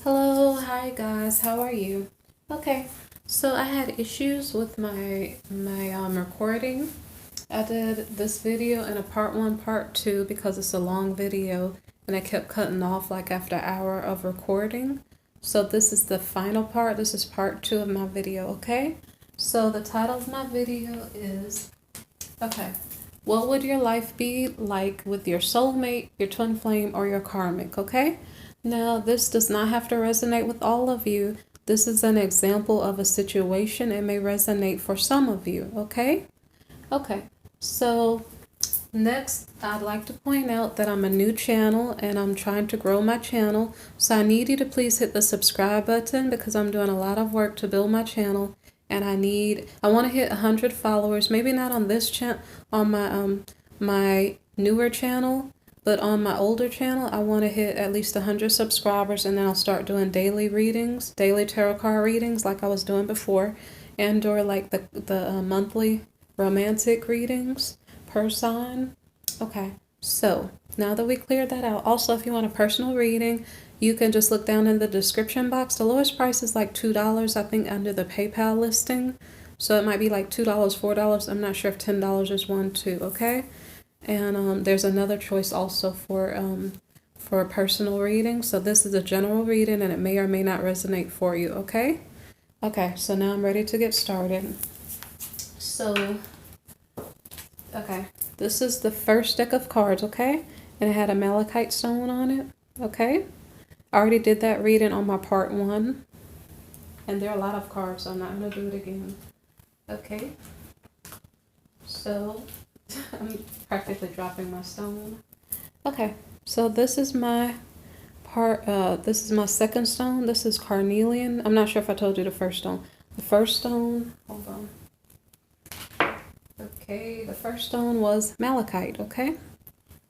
Hello, hi guys, how are you? Okay, so I had issues with my recording. I did this video in a part one, part two because it's a long video and I kept cutting off like after an hour of recording. So this is the final part. This is part two of my video, okay? So the title of my video is, okay, what would your life be like with your soulmate, your twin flame, or your karmic, okay? Now, this does not have to resonate with all of you. This is an example of a situation. It may resonate for some of you, okay? Okay, so next, I'd like to point out that I'm a new channel and I'm trying to grow my channel. So I need you to please hit the subscribe button because I'm doing a lot of work to build my channel. And I want to hit 100 followers, maybe not on this channel, on my newer channel, but on my older channel, I want to hit at least 100 subscribers, and then I'll start doing daily readings, daily tarot card readings like I was doing before, and or like the monthly romantic readings per sign. Okay, so now that we cleared that out, also if you want a personal reading, you can just look down in the description box. The lowest price is like $2, I think, under the PayPal listing. So it might be like $2, $4. I'm not sure if $10 is one too, okay? And there's another choice also for a personal reading. So this is a general reading and it may or may not resonate for you, okay? Okay, so now I'm ready to get started. So, okay, this is the first deck of cards, okay? And it had a malachite stone on it, okay? I already did that reading on my part one. And there are a lot of cards, so I'm not going to do it again. Okay. So, I'm practically dropping my stone. Okay, so this is my this is my second stone. This is carnelian. I'm not sure if I told you the first stone. The first stone, hold on. Okay, the first stone was malachite, okay?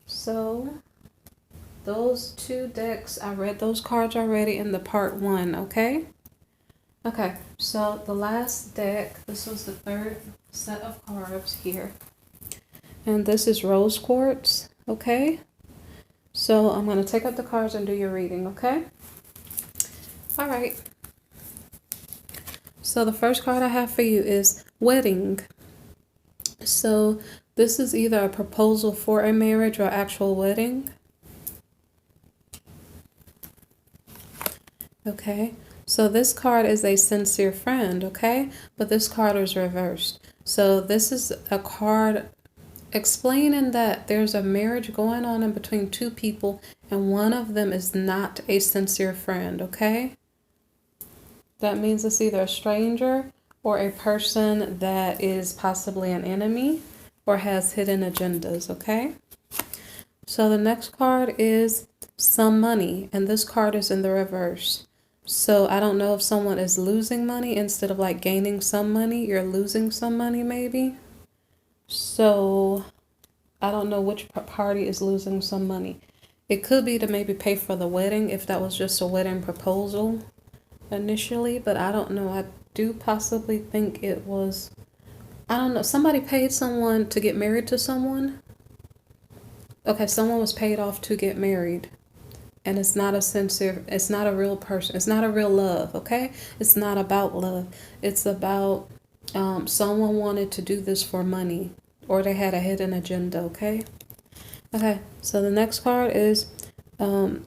So, those two decks, I read those cards already in the part one, okay? Okay, so the last deck, this was the third set of cards here. And this is rose quartz, okay? So I'm going to take out the cards and do your reading, okay? All right. So the first card I have for you is wedding. So this is either a proposal for a marriage or actual wedding. Okay, so this card is a sincere friend, okay? But this card is reversed. So this is a card explaining that there's a marriage going on in between two people and one of them is not a sincere friend, okay? That means it's either a stranger or a person that is possibly an enemy or has hidden agendas, okay? So the next card is some money, and this card is in the reverse. So I don't know if someone is losing money instead of like gaining some money, you're losing some money maybe. So I don't know which party is losing some money. It could be to maybe pay for the wedding if that was just a wedding proposal initially, but I don't know. I do possibly think it was, I don't know, somebody paid someone to get married to someone. Okay, someone was paid off to get married. And it's not a sincere, it's not a real person. It's not a real love, okay? It's not about love. It's about someone wanted to do this for money or they had a hidden agenda, okay? Okay, so the next card is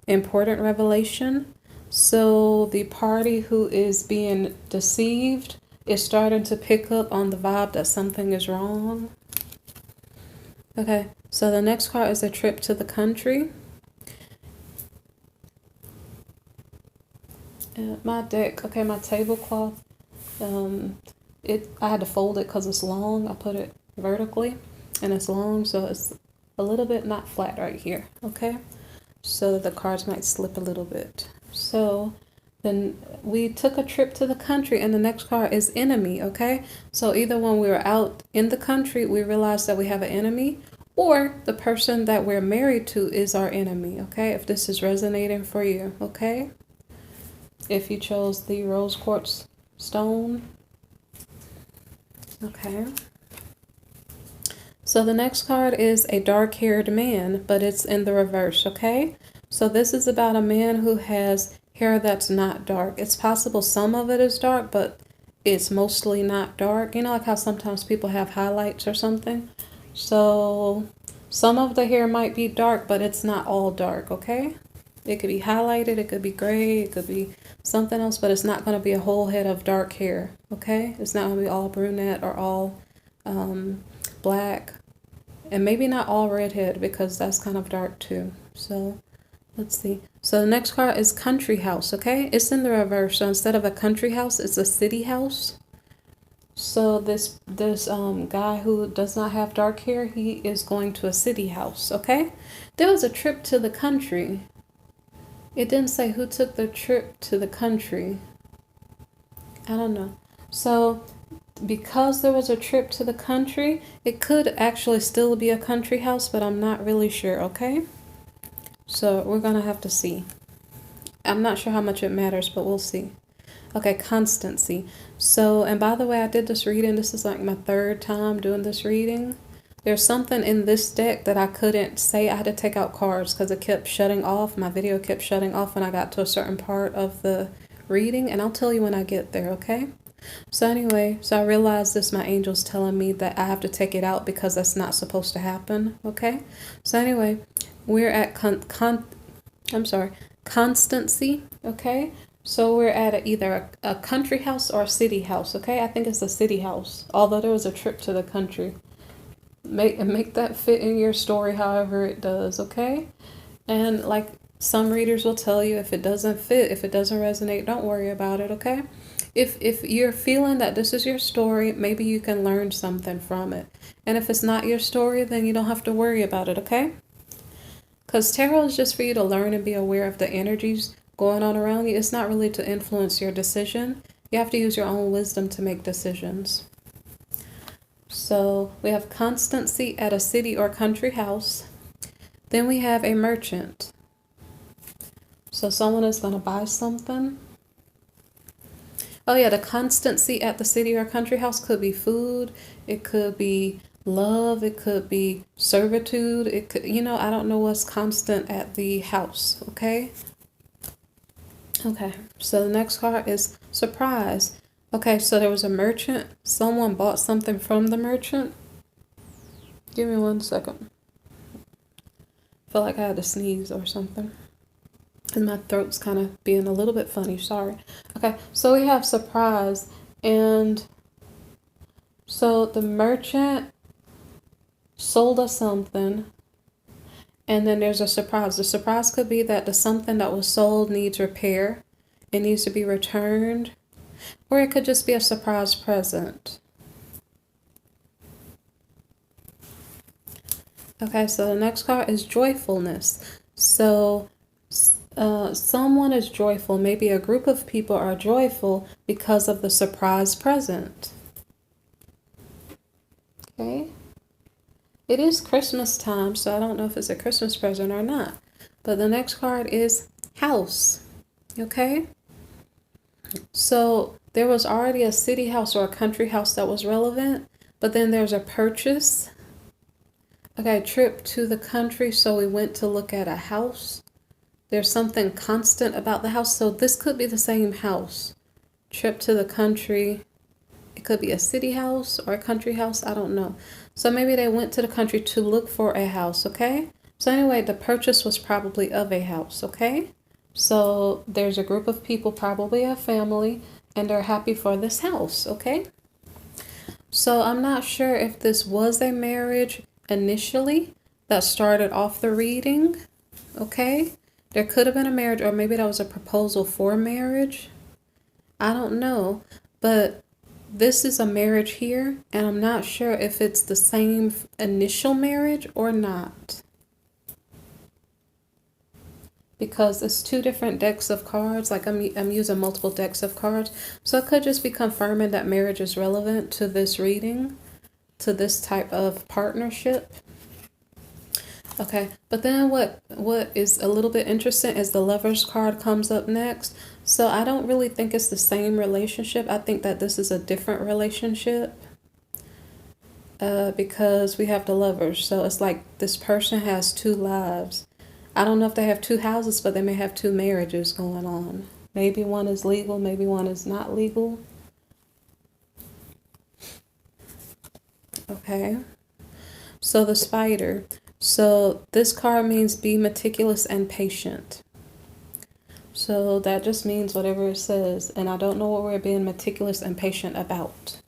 important revelation. So the party who is being deceived is starting to pick up on the vibe that something is wrong. Okay, so the next card is a trip to the country. My deck, okay, my tablecloth, I had to fold it because it's long. I put it vertically and it's long, so it's a little bit not flat right here, okay? So the cards might slip a little bit. So then we took a trip to the country and the next card is enemy, okay? So either when we were out in the country, we realized that we have an enemy, or the person that we're married to is our enemy, okay? If this is resonating for you, okay? If you chose the rose quartz stone. Okay. So the next card is a dark-haired man, but it's in the reverse, okay? So this is about a man who has hair that's not dark. It's possible some of it is dark, but it's mostly not dark. You know, like how sometimes people have highlights or something. So some of the hair might be dark, but it's not all dark, okay? It could be highlighted, it could be gray, it could be something else, but it's not going to be a whole head of dark hair, okay? It's not going to be all brunette or all black, and maybe not all redhead because that's kind of dark too. So let's see. So the next card is country house, okay? It's in the reverse. So instead of a country house, it's a city house. So this guy who does not have dark hair, he is going to a city house, okay? There was a trip to the country. It didn't say who took the trip to the country. I don't know. So because there was a trip to the country, it could actually still be a country house, but I'm not really sure, okay? So we're gonna have to see. I'm not sure how much it matters, but we'll see. Okay, constancy. So, and by the way, I did this reading. This is like my third time doing this reading. There's something in this deck that I couldn't say. I had to take out cards because it kept shutting off. My video kept shutting off when I got to a certain part of the reading, and I'll tell you when I get there, okay? So anyway, so I realized this, my angel's telling me that I have to take it out because that's not supposed to happen, okay? So anyway, we're at constancy, okay? So we're at either a country house or a city house, okay? I think it's a city house, although there was a trip to the country. Make that fit in your story however it does, okay? And like some readers will tell you, if it doesn't fit, if it doesn't resonate, don't worry about it, okay? If you're feeling that this is your story, maybe you can learn something from it. And if it's not your story, then you don't have to worry about it, okay? Because tarot is just for you to learn and be aware of the energies going on around you. It's not really to influence your decision. You have to use your own wisdom to make decisions. So we have constancy at a city or country house. Then we have a merchant. So someone is going to buy something. Oh yeah, the constancy at the city or country house could be food. It could be love. It could be servitude. It could, you know, I don't know what's constant at the house, okay? Okay, so the next card is surprise. Okay, so there was a merchant. Someone bought something from the merchant. Give me 1 second. I feel like I had to sneeze or something. And my throat's kind of being a little bit funny, sorry. Okay, so we have surprise. And so the merchant sold us something. And then there's a surprise. The surprise could be that the something that was sold needs repair. It needs to be returned. Or it could just be a surprise present. Okay, so the next card is joyfulness. So someone is joyful. Maybe a group of people are joyful because of the surprise present. Okay. It is Christmas time, so I don't know if it's a Christmas present or not. But the next card is house. Okay. So there was already a city house or a country house that was relevant, but then there's a purchase. Okay, trip to the country, so we went to look at a house. There's something constant about the house, so this could be the same house. Trip to the country. It could be a city house or a country house, I don't know. So maybe they went to the country to look for a house, okay? So anyway, the purchase was probably of a house, okay? So there's a group of people, probably a family, and they're happy for this house, okay? So I'm not sure if this was a marriage initially that started off the reading, okay? There could have been a marriage, or maybe that was a proposal for marriage. I don't know, but this is a marriage here, and I'm not sure if it's the same initial marriage or not. Because it's two different decks of cards, like I'm using multiple decks of cards. So it could just be confirming that marriage is relevant to this reading, to this type of partnership. Okay, but then what is a little bit interesting is the Lovers card comes up next. So I don't really think it's the same relationship. I think that this is a different relationship because we have the Lovers. So it's like this person has two lives. I don't know if they have two houses, but they may have two marriages going on. Maybe one is legal, maybe one is not legal. Okay. So the Spider. So this card means be meticulous and patient. So that just means whatever it says. And I don't know what we're being meticulous and patient about.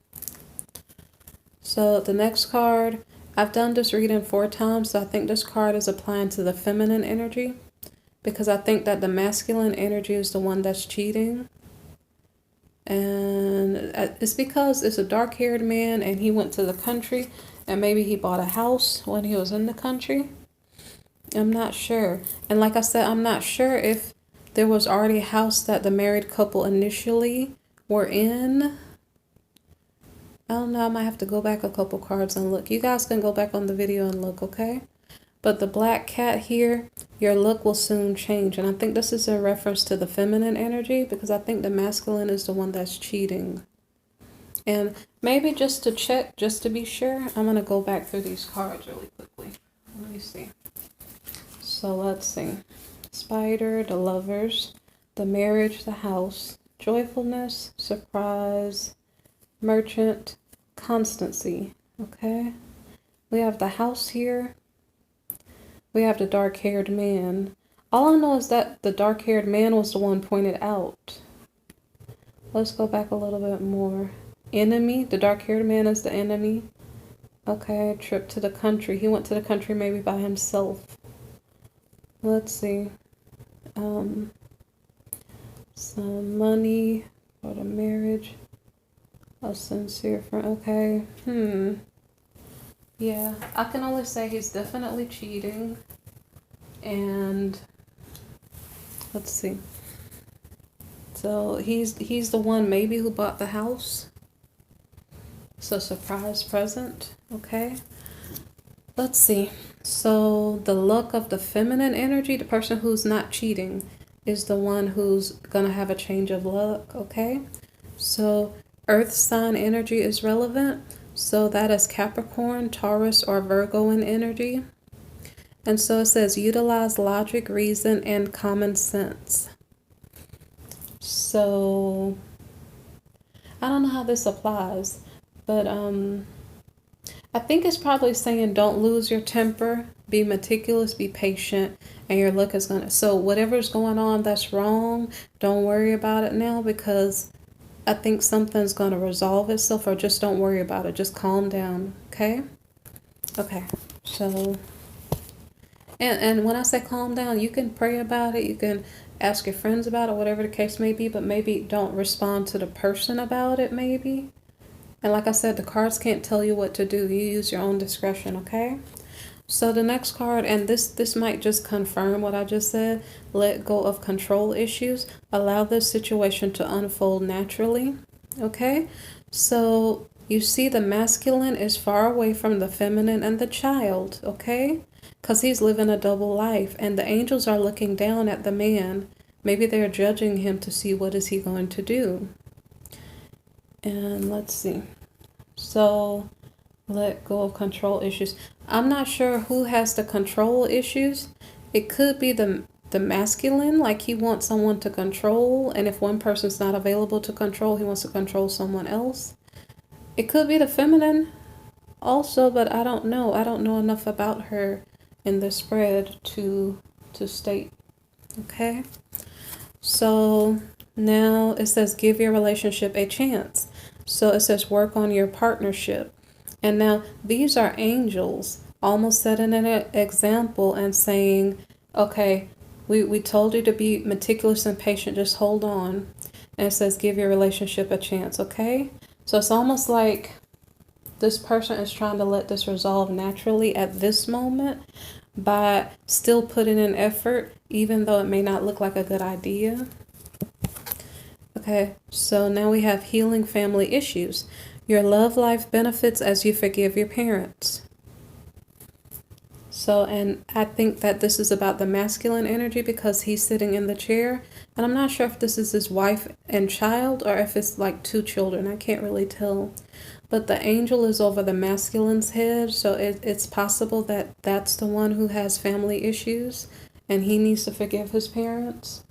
So the next card, I've done this reading 4 times. So I think this card is applying to the feminine energy. Because I think that the masculine energy is the one that's cheating. And it's because it's a dark-haired man and he went to the country. And maybe he bought a house when he was in the country. I'm not sure. And like I said, I'm not sure if there was already a house that the married couple initially were in. I don't know. I might have to go back a couple cards and look. You guys can go back on the video and look, okay? But the black cat here, your look will soon change. And I think this is in reference to the feminine energy because I think the masculine is the one that's cheating. And maybe just to check, just to be sure, I'm going to go back through these cards really quickly. Let me see. So let's see. Spider, the lovers, the marriage, the house, joyfulness, surprise, merchant, constancy. Okay. We have the house here. We have the dark-haired man. All I know is that the dark-haired man was the one pointed out. Let's go back a little bit more. Enemy, the dark-haired man is the enemy. Okay, trip to the country. He went to the country maybe by himself. Let's see. Some money for the marriage. A sincere friend. Okay. Yeah, I can only say he's definitely cheating. And let's see. So he's the one maybe who bought the house. So surprise present. Okay. Let's see. So the luck of the feminine energy, the person who's not cheating, is the one who's gonna have a change of luck. Okay. So earth sign energy is relevant. So that is Capricorn, Taurus, or Virgo in energy. And so it says utilize logic, reason, and common sense. So I don't know how this applies, but I think it's probably saying don't lose your temper, be meticulous, be patient, and your luck is gonna. So whatever's going on that's wrong, don't worry about it now because I think something's going to resolve itself, or just don't worry about it. Just calm down. Okay. Okay. So, and when I say calm down, you can pray about it. You can ask your friends about it, whatever the case may be, but maybe don't respond to the person about it, maybe. And like I said, the cards can't tell you what to do. You use your own discretion. Okay. So the next card, and this might just confirm what I just said, let go of control issues. Allow this situation to unfold naturally. Okay, so you see the masculine is far away from the feminine and the child, okay? Because he's living a double life, and the angels are looking down at the man. Maybe they're judging him to see what is he going to do. And let's see. So let go of control issues. I'm not sure who has the control issues. It could be the masculine, like he wants someone to control, and if one person's not available to control, he wants to control someone else. It could be the feminine also, but I don't know. I don't know enough about her in the spread to state. Okay. So now it says give your relationship a chance. So it says work on your partnership. And now these are angels almost setting an example and saying, okay, we told you to be meticulous and patient. Just hold on. And it says give your relationship a chance. Okay. So it's almost like this person is trying to let this resolve naturally at this moment by still putting in effort, even though it may not look like a good idea. Okay. So now we have healing family issues. Your love life benefits as you forgive your parents. So, and I think that this is about the masculine energy because he's sitting in the chair. And I'm not sure if this is his wife and child or if it's like 2 children. I can't really tell. But the angel is over the masculine's head. So it's possible that that's the one who has family issues. and he needs to forgive his parents.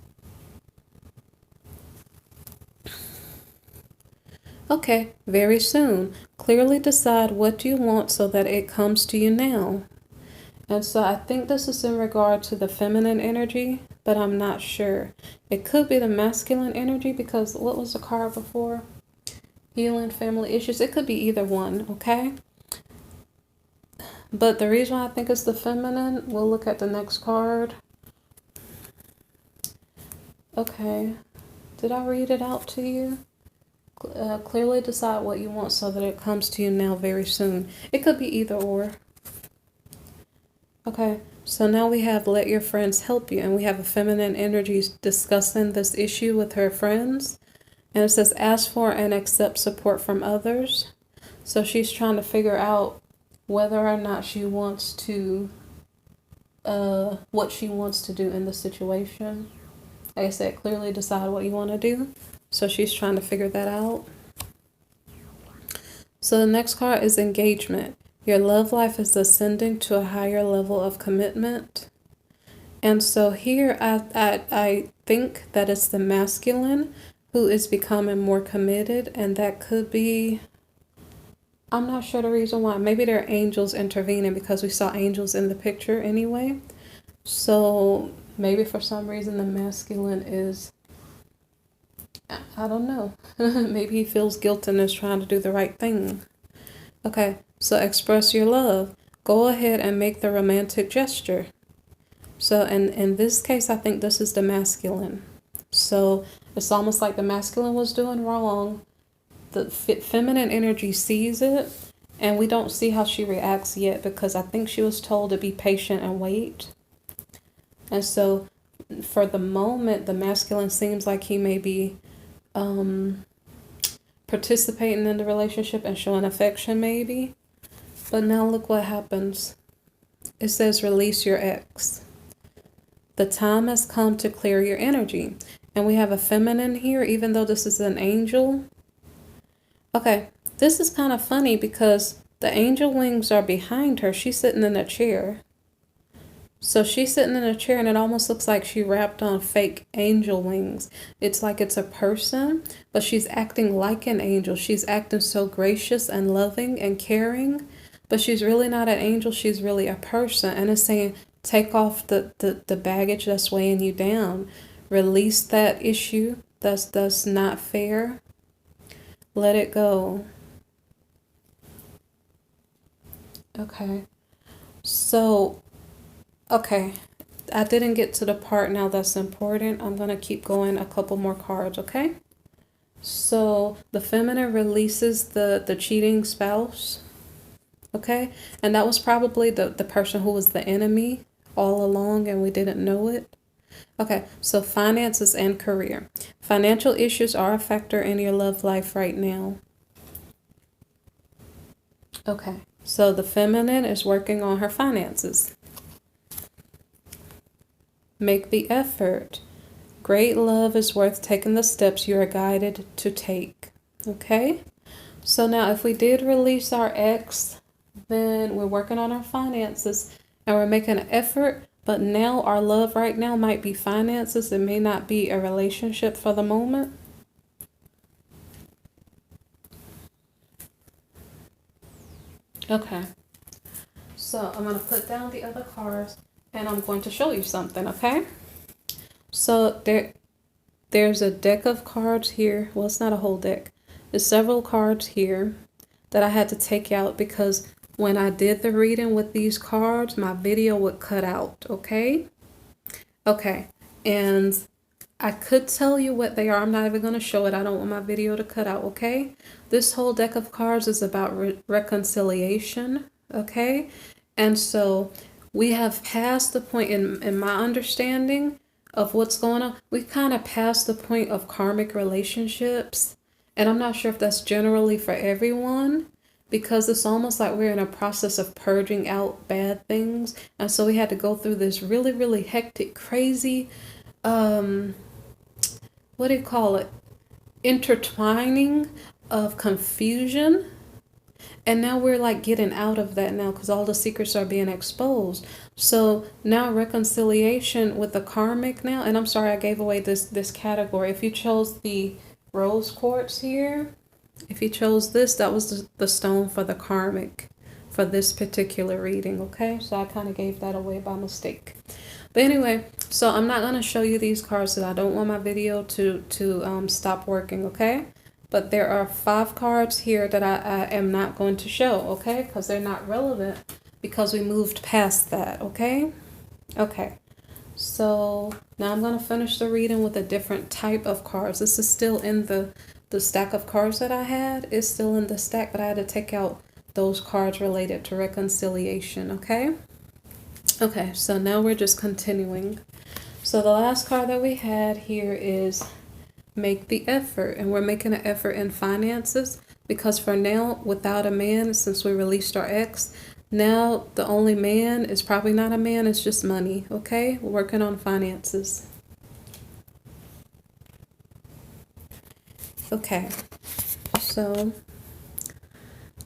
Okay, very soon. Clearly decide what you want so that it comes to you now. And so I think this is in regard to the feminine energy, but I'm not sure. It could be the masculine energy because what was the card before? Healing family issues. It could be either one, okay? But the reason why I think it's the feminine, we'll look at the next card. Okay. Did I read it out to you? Clearly decide what you want so that it comes to you now very soon. It could be either or. Okay, so now we have let your friends help you, and we have a feminine energy discussing this issue with her friends. And it says ask for and accept support from others. So she's trying to figure out whether or not she wants to, what she wants to do in the situation. Like I said, clearly decide what you want to do. So she's trying to figure that out. So the next card is engagement. Your love life is ascending to a higher level of commitment. And so here I think that it's the masculine who is becoming more committed, and that could be, I'm not sure the reason why. Maybe there are angels intervening because we saw angels in the picture anyway. So maybe for some reason the masculine is, I don't know. Maybe he feels guilt and is trying to do the right thing. Okay, so express your love. Go ahead and make the romantic gesture. So in this case, I think this is the masculine. So it's almost like the masculine was doing wrong. The feminine energy sees it, and we don't see how she reacts yet because I think she was told to be patient and wait. And so for the moment, the masculine seems like he may be participating in the relationship and showing affection maybe. But now look what happens. It says release your ex. The time has come to clear your energy. And we have a feminine here, even though this is an angel. Okay, this is kind of funny because the angel wings are behind her. She's sitting in a chair. So she's sitting in a chair and it almost looks like she wrapped on fake angel wings. It's like it's a person, but she's acting like an angel. She's acting so gracious and loving and caring, but she's really not an angel. She's really a person. And it's saying, take off the baggage that's weighing you down. Release that issue that's not fair. Let it go. Okay. So, okay, I didn't get to the part now that's important. I'm going to keep going a couple more cards, okay? So the feminine releases the cheating spouse, okay? And that was probably the person who was the enemy all along and we didn't know it. Okay, so finances and career. Financial issues are a factor in your love life right now. Okay, so the feminine is working on her finances. Make the effort. Great love is worth taking the steps you are guided to take. Okay? So now if we did release our ex, then we're working on our finances and we're making an effort. But now our love right now might be finances. It may not be a relationship for the moment. Okay. So I'm going to put down the other cards and I'm going to show you something, okay? So there's a deck of cards here. Well, it's not a whole deck. There's several cards here that I had to take out because when I did the reading with these cards, my video would cut out, okay? Okay, and I could tell you what they are. I'm not even going to show it. I don't want my video to cut out, okay? This whole deck of cards is about reconciliation, okay? And so we have passed the point in my understanding of what's going on. We kind of passed the point of karmic relationships. And I'm not sure if that's generally for everyone, because it's almost like we're in a process of purging out bad things. And so we had to go through this really, really hectic, crazy, what do you call it? Intertwining of confusion. And now we're like getting out of that now because all the secrets are being exposed. So now reconciliation with the karmic now, and I'm sorry I gave away this category. If you chose the rose quartz here, if you chose this, that was the stone for the karmic for this particular reading, okay? So I kind of gave that away by mistake. But anyway, so I'm not going to show you these cards because I don't want my video to stop working, okay? But there are 5 cards here that I am not going to show, okay? Because they're not relevant because we moved past that, okay? Okay. So now I'm going to finish the reading with a different type of cards. This is still in the stack of cards that I had. It's still in the stack, but I had to take out those cards related to reconciliation, okay? Okay, so now we're just continuing. So the last card that we had here is make the effort, and we're making an effort in finances because for now, without a man, since we released our ex, now the only man is probably not a man, it's just money, okay? We're working on finances. Okay, so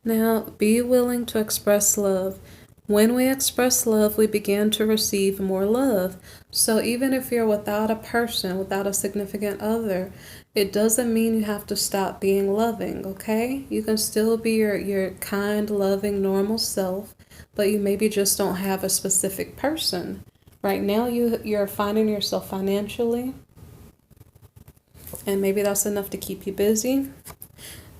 now be willing to express love. When we express love, we begin to receive more love. So even if you're without a person, without a significant other, it doesn't mean you have to stop being loving, okay? You can still be your kind, loving, normal self, but you maybe just don't have a specific person. Right now, you're finding yourself financially, and maybe that's enough to keep you busy.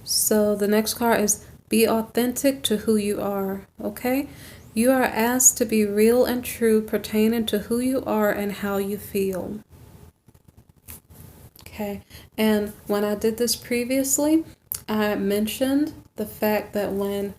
So the next card is be authentic to who you are, okay? You are asked to be real and true pertaining to who you are and how you feel. Okay, and when I did this previously, I mentioned the fact that when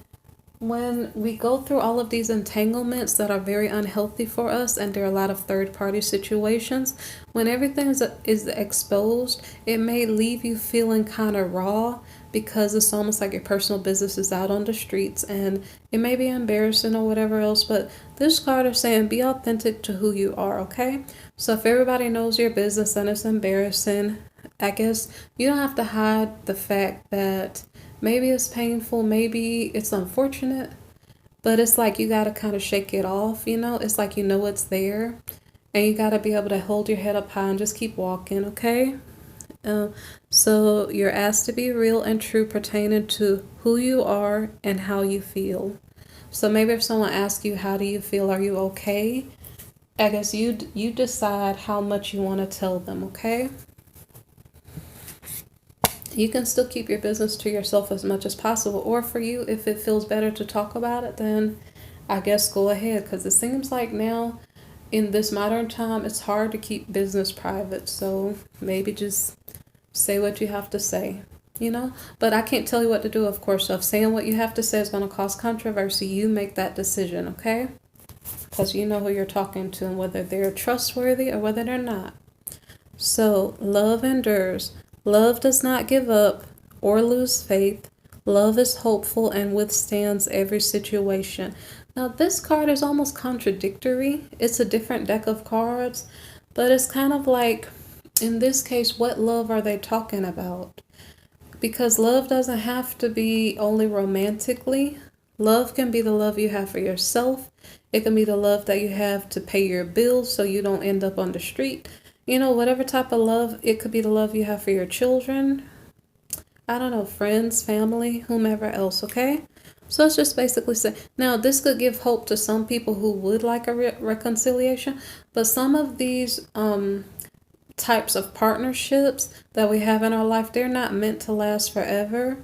we go through all of these entanglements that are very unhealthy for us, and there are a lot of third-party situations, when everything is exposed, it may leave you feeling kind of raw because it's almost like your personal business is out on the streets, and it may be embarrassing or whatever else, but this card is saying be authentic to who you are, okay? So if everybody knows your business and it's embarrassing, I guess you don't have to hide the fact that maybe it's painful, maybe it's unfortunate, but it's like you got to kind of shake it off, you know? It's like you know it's there, and you got to be able to hold your head up high and just keep walking, okay? So you're asked to be real and true pertaining to who you are and how you feel. So maybe if someone asks you, how do you feel? Are you okay? I guess you decide how much you want to tell them, okay? You can still keep your business to yourself as much as possible, or for you, if it feels better to talk about it, then I guess go ahead, because it seems like now in this modern time, it's hard to keep business private. So maybe just say what you have to say, you know? But I can't tell you what to do, of course. So if saying what you have to say is going to cause controversy, you make that decision, okay? Because you know who you're talking to and whether they're trustworthy or whether they're not. So love endures. Love does not give up or lose faith. Love is hopeful and withstands every situation. Now, this card is almost contradictory. It's a different deck of cards, but it's kind of like, in this case, what love are they talking about? Because love doesn't have to be only romantically. Love can be the love you have for yourself. It can be the love that you have to pay your bills so you don't end up on the street. You know, whatever type of love, it could be the love you have for your children. I don't know, friends, family, whomever else, okay? So it's just basically say, now this could give hope to some people who would like a reconciliation, but some of these types of partnerships that we have in our life, they're not meant to last forever.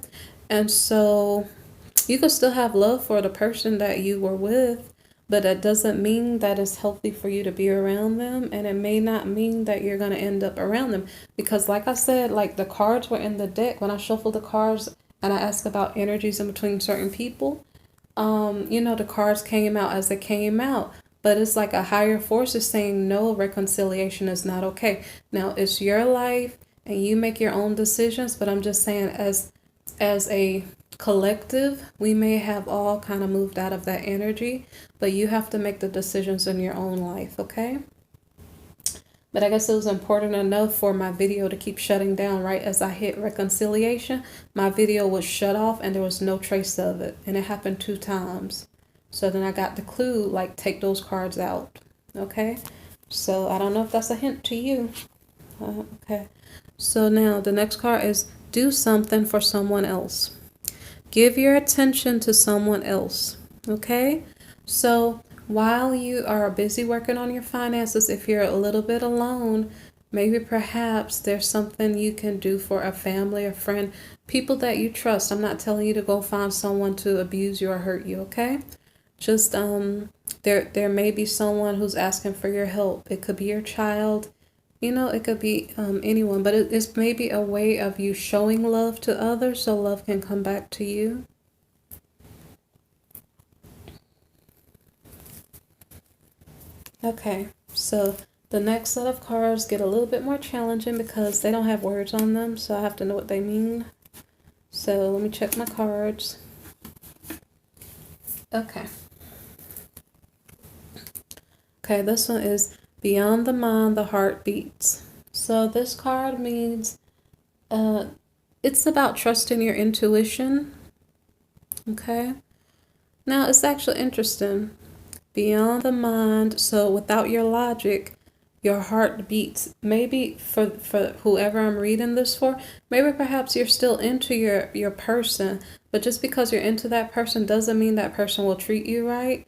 And so you could still have love for the person that you were with, but that doesn't mean that it's healthy for you to be around them. And it may not mean that you're going to end up around them. Because like I said, like the cards were in the deck. When I shuffled the cards and I asked about energies in between certain people, you know, the cards came out as they came out. But it's like a higher force is saying, no, reconciliation is not okay. Now, it's your life and you make your own decisions. But I'm just saying, as a collective, we may have all kind of moved out of that energy, but you have to make the decisions in your own life, okay? But I guess it was important enough for my video to keep shutting down right as I hit reconciliation. My video was shut off and there was no trace of it. And it happened 2 times. So then I got the clue, like, take those cards out. Okay? So I don't know if that's a hint to you. Okay. So now the next card is do something for someone else. Give your attention to someone else. Okay? So while you are busy working on your finances, if you're a little bit alone, maybe perhaps there's something you can do for a family, a friend, people that you trust. I'm not telling you to go find someone to abuse you or hurt you, okay? Just there may be someone who's asking for your help. It could be your child, you know, it could be anyone, but it's maybe a way of you showing love to others so love can come back to you. Okay, so the next set of cards get a little bit more challenging because they don't have words on them, so I have to know what they mean. So let me check my cards. Okay. Okay, this one is beyond the mind, the heart beats. So this card means it's about trusting your intuition. Okay. Now it's actually interesting. Beyond the mind, so without your logic, your heart beats. Maybe for whoever I'm reading this for, maybe perhaps you're still into your person, but just because you're into that person doesn't mean that person will treat you right.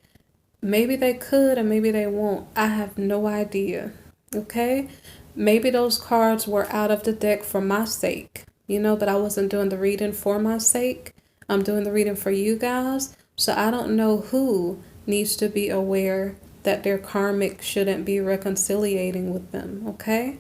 Maybe they could and maybe they won't. I have no idea. Okay? Maybe those cards were out of the deck for my sake, you know, but I wasn't doing the reading for my sake. I'm doing the reading for you guys. So I don't know who needs to be aware that their karmic shouldn't be reconciliating with them, okay?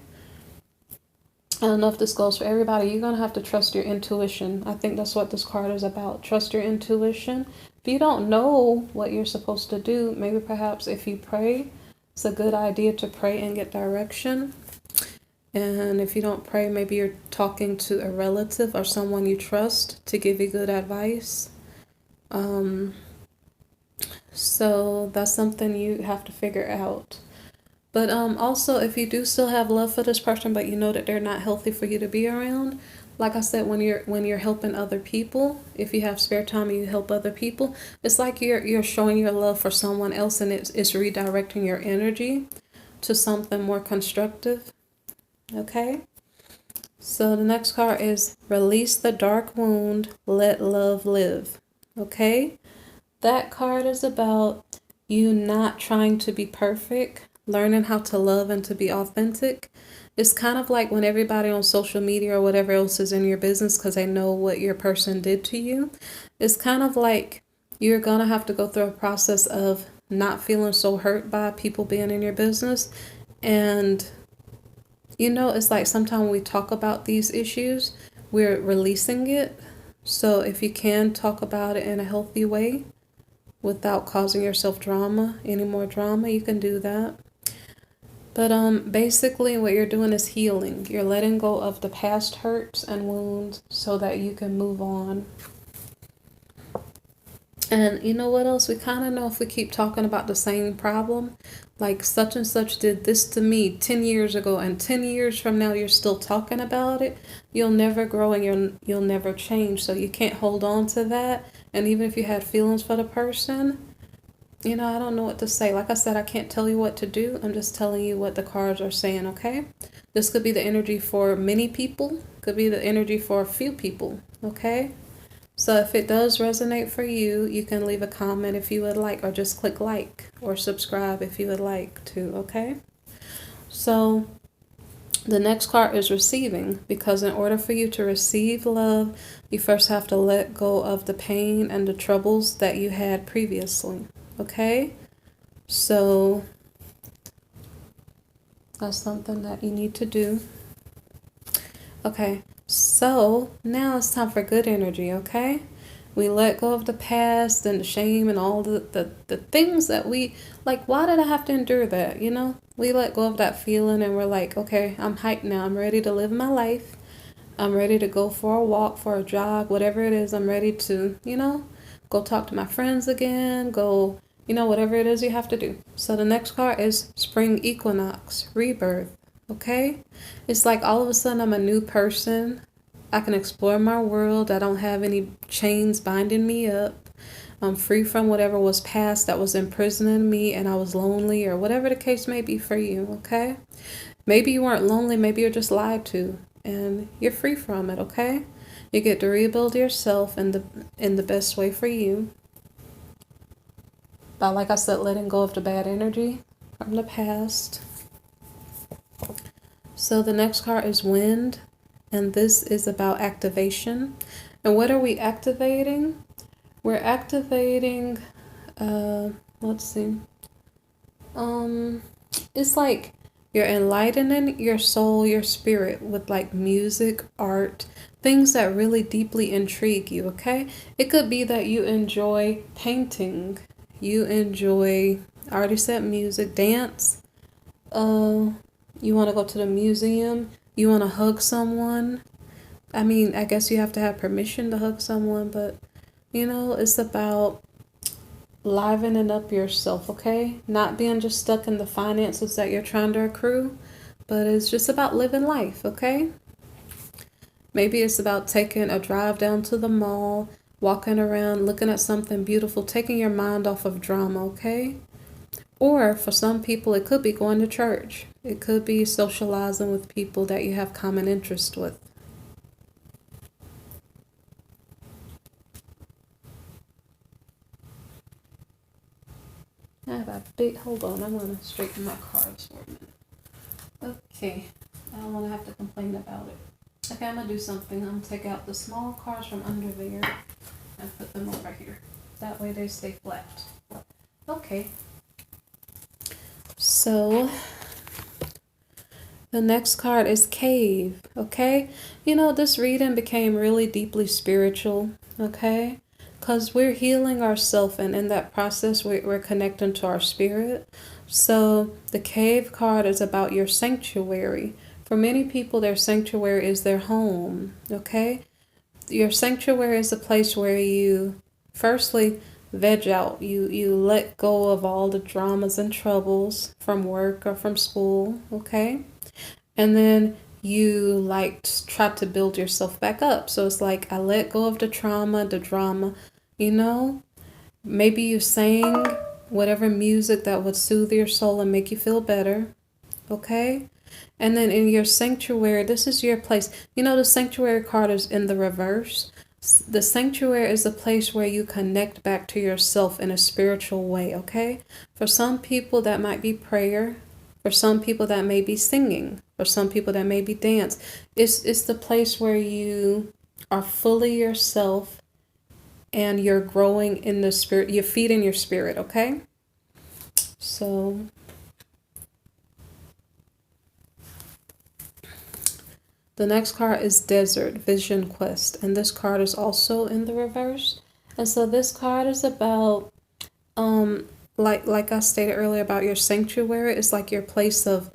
I don't know if this goes for everybody. You're going to have to trust your intuition. I think that's what this card is about. Trust your intuition. If you don't know what you're supposed to do, maybe perhaps if you pray, it's a good idea to pray and get direction. And if you don't pray, maybe you're talking to a relative or someone you trust to give you good advice. So that's something you have to figure out. But also, if you do still have love for this person, but you know that they're not healthy for you to be around, like I said, when you're helping other people, if you have spare time and you help other people, it's like you're showing your love for someone else, and it's redirecting your energy to something more constructive. Okay? So the next card is release the dark wound, let love live. Okay? That card is about you not trying to be perfect, learning how to love and to be authentic. It's kind of like when everybody on social media or whatever else is in your business because they know what your person did to you. It's kind of like you're going to have to go through a process of not feeling so hurt by people being in your business. And, you know, it's like sometimes when we talk about these issues, we're releasing it. So if you can talk about it in a healthy way, without causing yourself any more drama, you can do that. But basically what you're doing is healing. You're letting go of the past hurts and wounds so that you can move on. And you know what else? We kind of know if we keep talking about the same problem, like such and such did this to me 10 years ago, and 10 years from now you're still talking about it, you'll never grow and you'll never change. So you can't hold on to that. And even if you had feelings for the person, you know, I don't know what to say. Like I said, I can't tell you what to do. I'm just telling you what the cards are saying, okay? This could be the energy for many people. Could be the energy for a few people, okay? So if it does resonate for you, you can leave a comment if you would like, or just click like or subscribe if you would like to, okay? So the next card is receiving, because in order for you to receive love, you first have to let go of the pain and the troubles that you had previously, okay? So that's something that you need to do. Okay, so now it's time for good energy, okay? We let go of the past and the shame and all the things that we, like, why did I have to endure that, you know? We let go of that feeling and we're like, okay, I'm hyped now. I'm ready to live my life. I'm ready to go for a walk, for a jog, whatever it is. I'm ready to, you know, go talk to my friends again, go, you know, whatever it is you have to do. So the next card is spring equinox, rebirth. okay? It's like all of a sudden I'm a new person. I can explore my world. I don't have any chains binding me up. I'm free from whatever was past that was imprisoning me and I was lonely, or whatever the case may be for you, okay? Maybe you weren't lonely, maybe you're just lied to and you're free from it, okay? You get to rebuild yourself in the best way for you. By, like I said, letting go of the bad energy from the past. So the next card is Wind, and this is about activation. And what are we activating? We're activating, let's see. It's like you're enlightening your soul, your spirit with like music, art, things that really deeply intrigue you, okay? It could be that you enjoy painting, you enjoy, I already said music, dance, you want to go to the museum, you want to hug someone. I mean, I guess you have to have permission to hug someone, but you know, it's about livening up yourself, okay? Not being just stuck in the finances that you're trying to accrue, but it's just about living life, okay? Maybe it's about taking a drive down to the mall, walking around, looking at something beautiful, taking your mind off of drama, okay? Or for some people, it could be going to church. It could be socializing with people that you have common interest with. I have a big, hold on, I'm going to straighten my cards for a minute. Okay, I don't want to have to complain about it. Okay, I'm going to do something. I'm going to take out the small cards from under there and put them over here. That way they stay flat. Okay. So, the next card is Cave, okay? You know, this reading became really deeply spiritual, okay? Because we're healing ourselves, and in that process, we're connecting to our spirit. So the Cave card is about your sanctuary. For many people, their sanctuary is their home, okay? Your sanctuary is a place where you, firstly, veg out. You let go of all the dramas and troubles from work or from school, okay? And then you like try to build yourself back up. So it's like, I let go of the trauma, the drama, you know? Maybe you sang whatever music that would soothe your soul and make you feel better, okay? And then in your sanctuary, this is your place. You know, the sanctuary card is in the reverse. The sanctuary is a place where you connect back to yourself in a spiritual way, okay? For some people, that might be prayer. For some people, that may be singing. For some people, that may be dance. It's the place where you are fully yourself and you're growing in the spirit. You're feeding your spirit, okay? So the next card is Desert, Vision Quest. And this card is also in the reverse. And so this card is about, like I stated earlier about your sanctuary. It's like your place of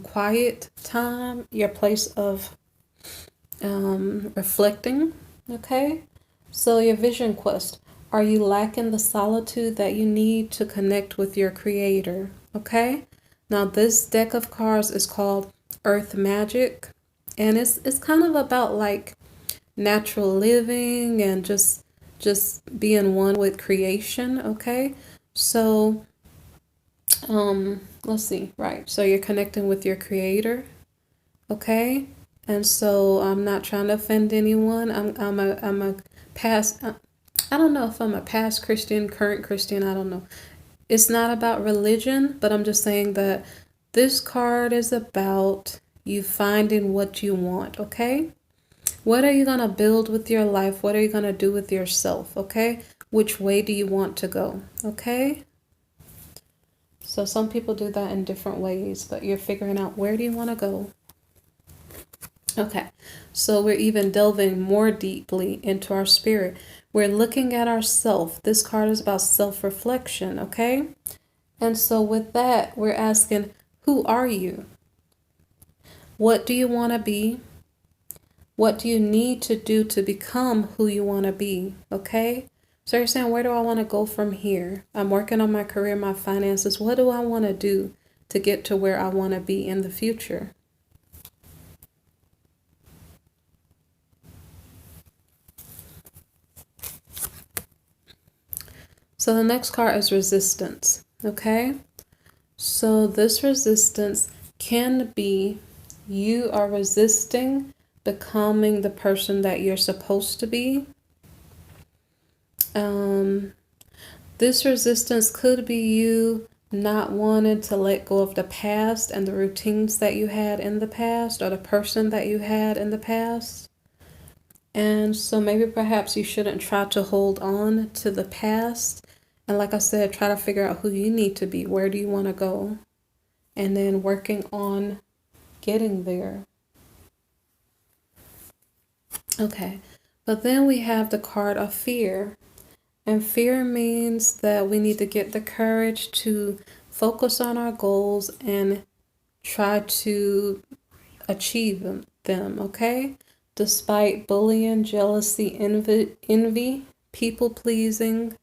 quiet time, your place of reflecting, okay? So your vision quest, are you lacking the solitude that you need to connect with your creator, okay? Now this deck of cards is called Earth Magic, and it's kind of about like natural living and just being one with creation, okay? So let's see, right, so you're connecting with your creator, okay? And so I'm not trying to offend anyone. I'm a past, I don't know if I'm a past Christian, current Christian, I don't know. It's not about religion, but I'm just saying that this card is about you finding what you want, okay? What are you going to build with your life? What are you going to do with yourself, okay? Which way do you want to go, okay? So some people do that in different ways, but you're figuring out, where do you want to go? Okay, so we're even delving more deeply into our spirit. We're looking at ourself. This card is about self-reflection, okay? And so with that, we're asking, who are you? What do you want to be? What do you need to do to become who you want to be, okay? So you're saying, where do I want to go from here? I'm working on my career, my finances. What do I want to do to get to where I want to be in the future. So the next card is resistance, okay? So this resistance can be you are resisting becoming the person that you're supposed to be. This resistance could be you not wanting to let go of the past and the routines that you had in the past, or the person that you had in the past. And so maybe perhaps you shouldn't try to hold on to the past. And like I said, try to figure out who you need to be. Where do you want to go? And then working on getting there. Okay. But then we have the card of fear. And fear means that we need to get the courage to focus on our goals and try to achieve them, okay? Despite bullying, jealousy, envy, people pleasing,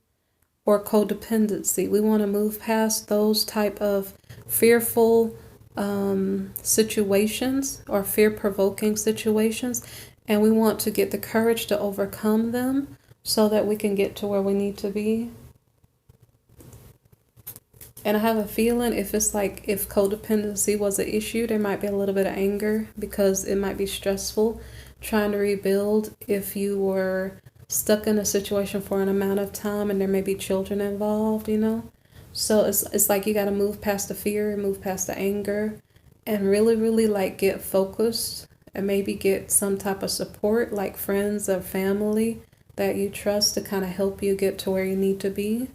or codependency. We want to move past those type of fearful situations or fear-provoking situations, and we want to get the courage to overcome them so that we can get to where we need to be. And I have a feeling if codependency was an issue, there might be a little bit of anger because it might be stressful trying to rebuild if you were stuck in a situation for an amount of time and there may be children involved, you know? So it's like you got to move past the fear and move past the anger and really, really like get focused and maybe get some type of support like friends or family that you trust to kind of help you get to where you need to be.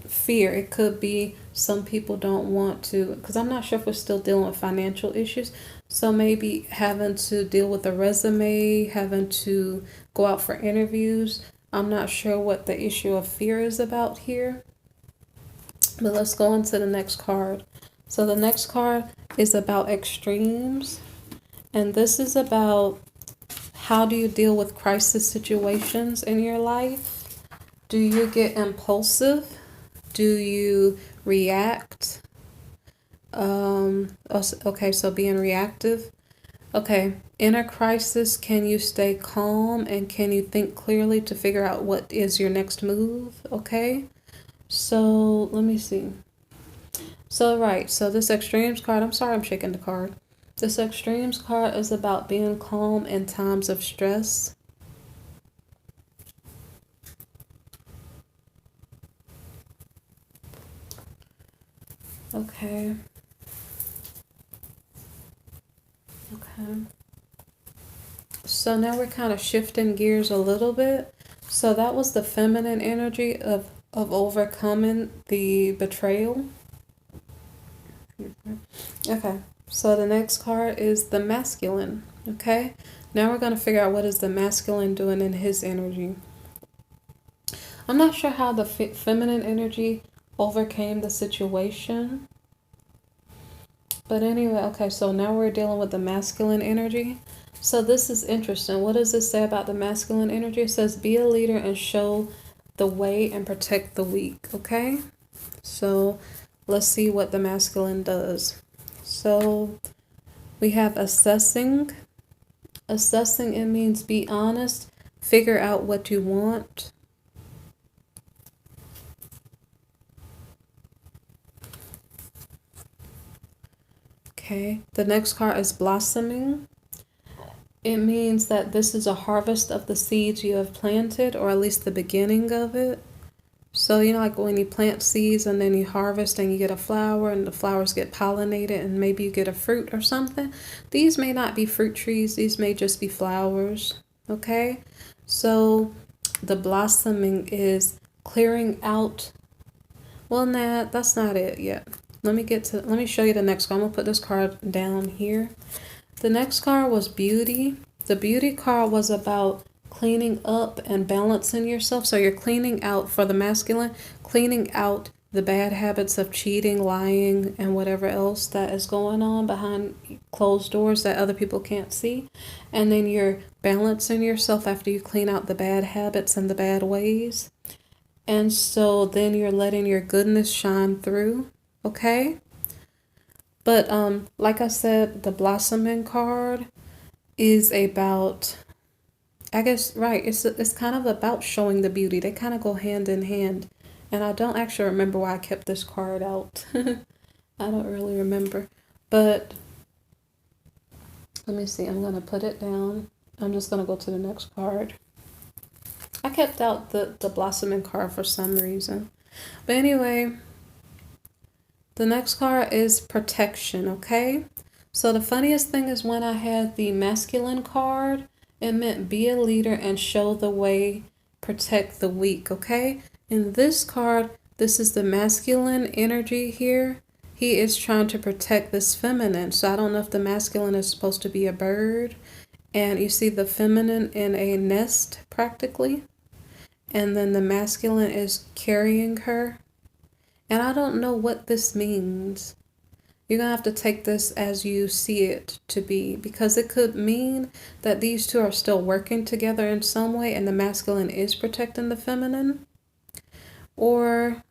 Fear, it could be some people don't want to, because I'm not sure if we're still dealing with financial issues, so maybe having to deal with a resume, having to go out for interviews. I'm not sure what the issue of fear is about here, but let's go into the next card. So the next card is about extremes, and this is about how do you deal with crisis situations in your life. Do you get impulsive? Do you react? Okay, so being reactive. Okay, in a crisis, can you stay calm and can you think clearly to figure out what is your next move? Okay, so let me see. So, right, so this extremes card, I'm sorry I'm shaking the card. This extremes card is about being calm in times of stress. Okay. Okay. So now we're kind of shifting gears a little bit. So that was the feminine energy of overcoming the betrayal. Okay. So the next card is the masculine. Okay. Now we're going to figure out what is the masculine doing in his energy. I'm not sure how the feminine energy overcame the situation. But anyway, okay, so now we're dealing with the masculine energy. So this is interesting. What does this say about the masculine energy? It says, be a leader and show the way and protect the weak, okay? So let's see what the masculine does. So we have assessing. Assessing, it means be honest, figure out what you want. Okay, the next card is blossoming. It means that this is a harvest of the seeds you have planted, or at least the beginning of it. So, you know, like when you plant seeds and then you harvest and you get a flower and the flowers get pollinated and maybe you get a fruit or something. These may not be fruit trees. These may just be flowers. Okay, so the blossoming is clearing out. Well, nah, that's not it yet. Let me show you the next card. I'm gonna put this card down here. The next card was beauty. The beauty card was about cleaning up and balancing yourself. So you're cleaning out, for the masculine, cleaning out the bad habits of cheating, lying, and whatever else that is going on behind closed doors that other people can't see. And then you're balancing yourself after you clean out the bad habits and the bad ways. And so then you're letting your goodness shine through. okay? But like I said, the blossoming card is about, I guess, right, it's kind of about showing the beauty. They kind of go hand in hand. And I don't actually remember why I kept this card out. I don't really remember. But let me see. I'm going to put it down. I'm just going to go to the next card. I kept out the blossoming card for some reason. But anyway, the next card is protection, okay? So the funniest thing is when I had the masculine card, it meant be a leader and show the way, protect the weak, okay? In this card, this is the masculine energy here. He is trying to protect this feminine. So I don't know if the masculine is supposed to be a bird. And you see the feminine in a nest practically. And then the masculine is carrying her. And I don't know what this means. You're going to have to take this as you see it to be, because it could mean that these two are still working together in some way and the masculine is protecting the feminine. Or,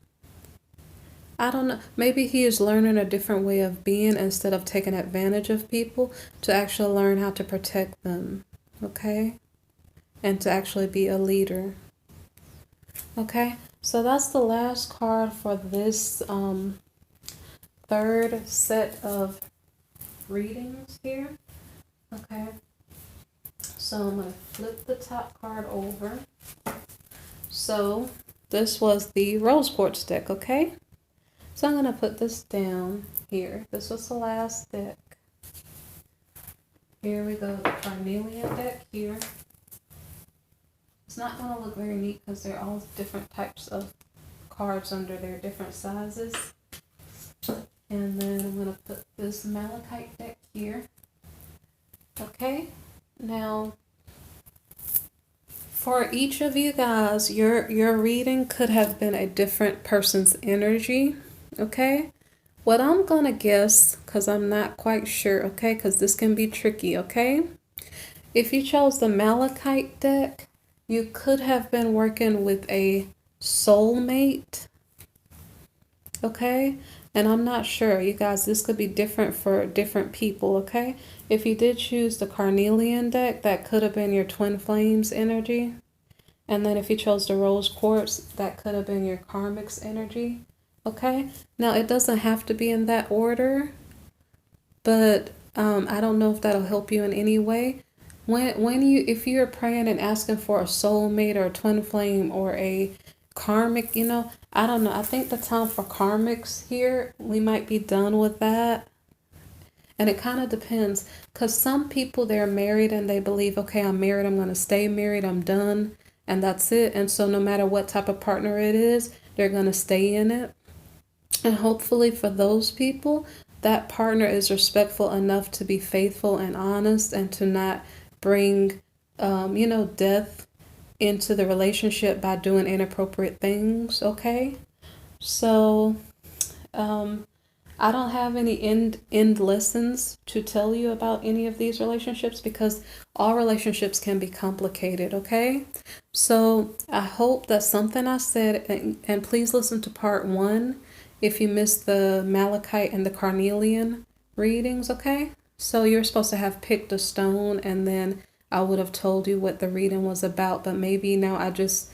I don't know, maybe he is learning a different way of being instead of taking advantage of people, to actually learn how to protect them, okay? And to actually be a leader. Okay, so that's the last card for this third set of readings here. Okay, so I'm going to flip the top card over. So this was the rose quartz deck, okay? So I'm going to put this down here. This was the last deck. Here we go, the carnelian deck here. It's not going to look very neat because they're all different types of cards under their different sizes. And then I'm going to put this malachite deck here. Okay, now for each of you guys, your reading could have been a different person's energy. Okay, what I'm going to guess, because I'm not quite sure, okay, because this can be tricky, okay? If you chose the malachite deck, you could have been working with a soulmate, okay? And I'm not sure, you guys, this could be different for different people, okay? If you did choose the carnelian deck, that could have been your twin flames energy. And then if you chose the rose quartz, that could have been your karmic's energy, okay? Now, it doesn't have to be in that order, but I don't know if that'll help you in any way. If you're praying and asking for a soulmate or a twin flame or a karmic, I don't know. I think the time for karmics here, we might be done with that. And it kind of depends, because some people, they're married and they believe, okay, I'm married, I'm going to stay married, I'm done, and that's it. And so no matter what type of partner it is, they're going to stay in it. And hopefully for those people, that partner is respectful enough to be faithful and honest and to not bring, death into the relationship by doing inappropriate things, okay? So, I don't have any end lessons to tell you about any of these relationships, because all relationships can be complicated, okay? So, I hope that something I said, and please listen to part 1 if you missed the malachite and the carnelian readings, okay? So you're supposed to have picked a stone, and then I would have told you what the reading was about, but maybe now I just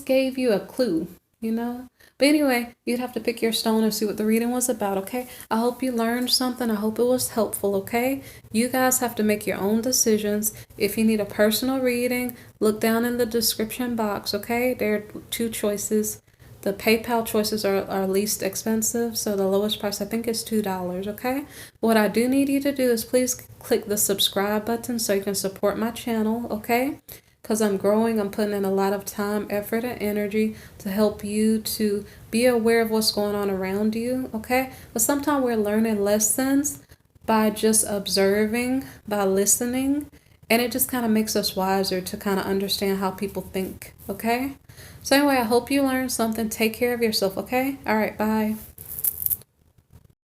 gave you a clue, But anyway, you'd have to pick your stone and see what the reading was about, okay? I hope you learned something. I hope it was helpful, okay? You guys have to make your own decisions. If you need a personal reading, look down in the description box, okay? There are 2 choices. The PayPal choices are least expensive, so the lowest price I think is $2, okay? What I do need you to do is please click the subscribe button so you can support my channel, okay? Because I'm growing, I'm putting in a lot of time, effort, and energy to help you to be aware of what's going on around you, okay? But sometimes we're learning lessons by just observing, by listening, and it just kind of makes us wiser to kind of understand how people think, okay? So anyway, I hope you learned something. Take care of yourself, okay? All right, bye.